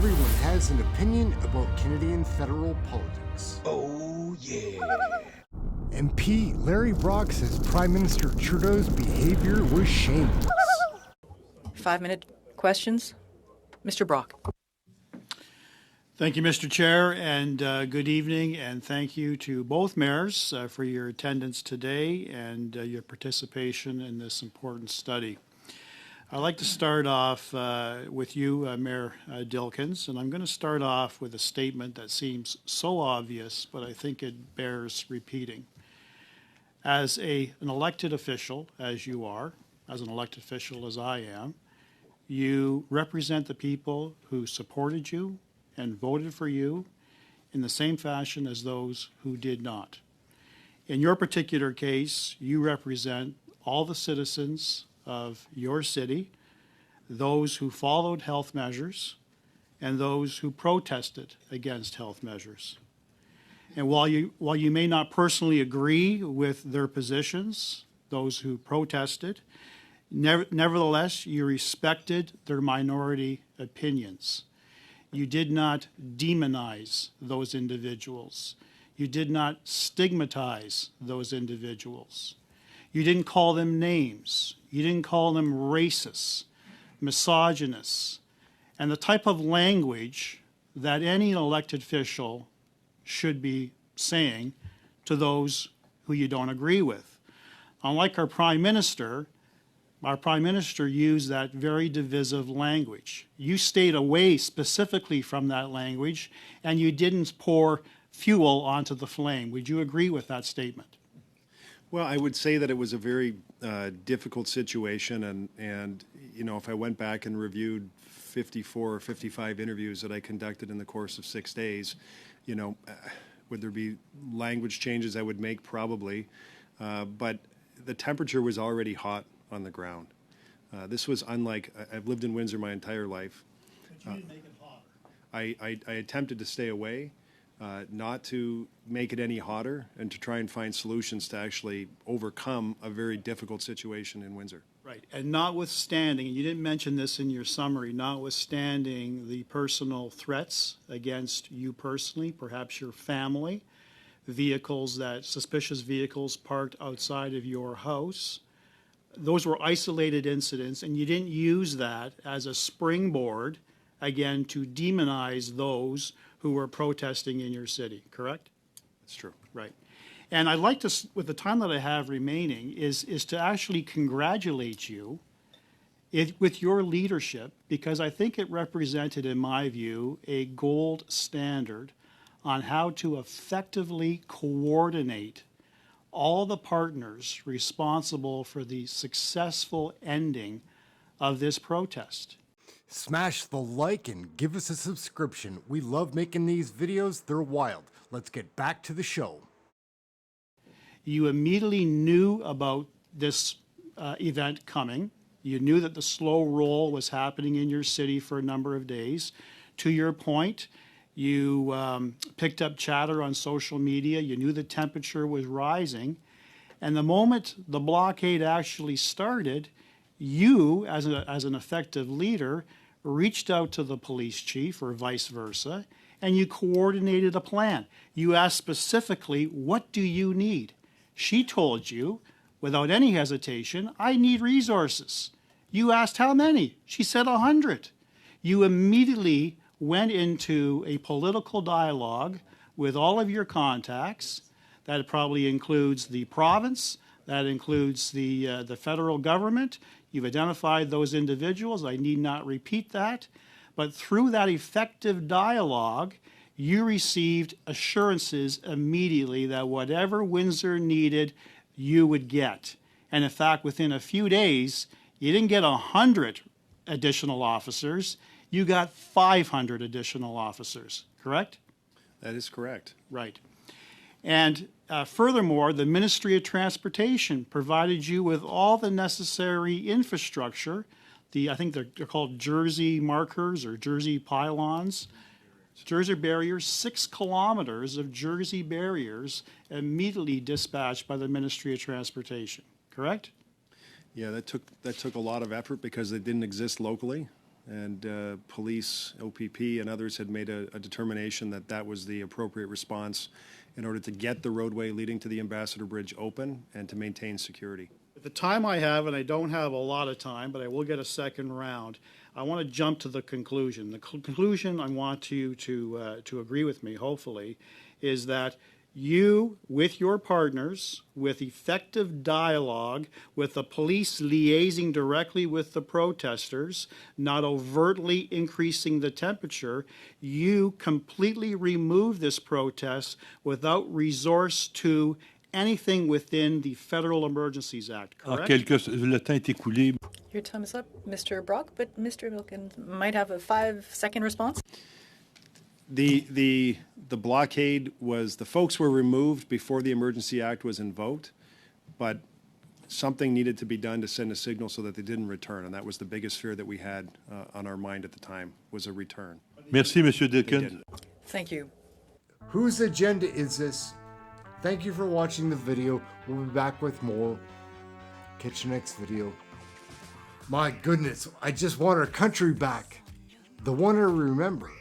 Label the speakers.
Speaker 1: everyone has an opinion about Canadian federal politics.
Speaker 2: Oh, yeah.
Speaker 1: MP Larry Brock says Prime Minister Trudeau's behavior was shameless.
Speaker 3: 5-minute questions. Mr. Brock.
Speaker 4: Thank you, Mr. Chair, and good evening, and thank you to both mayors for your attendance today and your participation in this important study. I'd like to start off with you, Mayor Dilkens, and I'm going to start off with a statement that seems so obvious, but I think it bears repeating. As an elected official, as you are, as an elected official as I am, you represent the people who supported you and voted for you in the same fashion as those who did not. In your particular case, you represent all the citizens of your city, those who followed health measures, and those who protested against health measures. And while you may not personally agree with their positions, those who protested, nevertheless, you respected their minority opinions. You did not demonize those individuals. You did not stigmatize those individuals. You didn't call them names. You didn't call them racists, misogynists, and the type of language that any elected official should be saying to those who you don't agree with. Unlike our Prime Minister used that very divisive language. You stayed away specifically from that language, and you didn't pour fuel onto the flame. Would you agree with that statement?
Speaker 5: Well, I would say that it was a very difficult situation, and you know, if I went back and reviewed 54 or 55 interviews that I conducted in the course of 6 days, you know, would there be language changes I would make? Probably, but the temperature was already hot on the ground. This was unlike, I've lived in Windsor my entire life.
Speaker 4: But you didn't make it hotter.
Speaker 5: I attempted to stay away, not to make it any hotter, and to try and find solutions to actually overcome a very difficult situation in Windsor.
Speaker 4: Right, and notwithstanding, and you didn't mention this in your summary, notwithstanding the personal threats against you personally, perhaps your family, suspicious vehicles parked outside of your house, those were isolated incidents, and you didn't use that as a springboard, again, to demonize those who were protesting in your city, correct?
Speaker 5: That's true.
Speaker 4: Right. And I'd like to, with the time that I have remaining, is to actually congratulate you with your leadership, because I think it represented, in my view, a gold standard on how to effectively coordinate all the partners responsible for the successful ending of this protest.
Speaker 1: Smash the like and give us a subscription. We love making these videos. They're wild. Let's get back to the show.
Speaker 4: You immediately knew about this event coming. You knew that the slow roll was happening in your city for a number of days. To your point, you picked up chatter on social media. You knew the temperature was rising. And the moment the blockade actually started, you, as an effective leader, reached out to the police chief or vice versa, and you coordinated a plan. You asked specifically, what do you need? She told you, without any hesitation, I need resources. You asked how many? She said 100. You immediately went into a political dialogue with all of your contacts. That probably includes the province, that includes the federal government. You've identified those individuals. I need not repeat that. But through that effective dialogue, you received assurances immediately that whatever Windsor needed, you would get. And in fact, within a few days, you didn't get 100 additional officers. You got 500 additional officers, correct?
Speaker 5: That is correct.
Speaker 4: Right. And furthermore, the Ministry of Transportation provided you with all the necessary infrastructure. I think they're called jersey markers or jersey pylons. Jersey barriers, 6 kilometers of jersey barriers immediately dispatched by the Ministry of Transportation, correct?
Speaker 5: Yeah, that took a lot of effort because they didn't exist locally. and police, OPP, and others had made a determination that that was the appropriate response in order to get the roadway leading to the Ambassador Bridge open and to maintain security.
Speaker 4: At the time I have, and I don't have a lot of time, but I will get a second round, I want to jump to the conclusion. The conclusion I want you to agree with me, hopefully, is that you, with your partners, with effective dialogue, with the police liaising directly with the protesters, not overtly increasing the temperature, you completely remove this protest without resource to anything within the Federal Emergencies Act, correct?
Speaker 2: Le temps est écoulé.
Speaker 3: Your time is up, Mr. Brock, but Mr. Wilkins might have a 5-second response.
Speaker 5: The blockade was, the folks were removed before the Emergency Act was invoked, but something needed to be done to send a signal so that they didn't return, and that was the biggest fear that we had on our mind at the time, was a return.
Speaker 2: Merci, Monsieur
Speaker 5: They
Speaker 2: Dickens.
Speaker 5: didn't.
Speaker 3: Thank you.
Speaker 1: Whose agenda is this? Thank you for watching the video. We'll be back with more. Catch you next video. My goodness, I just want our country back. The one I remember.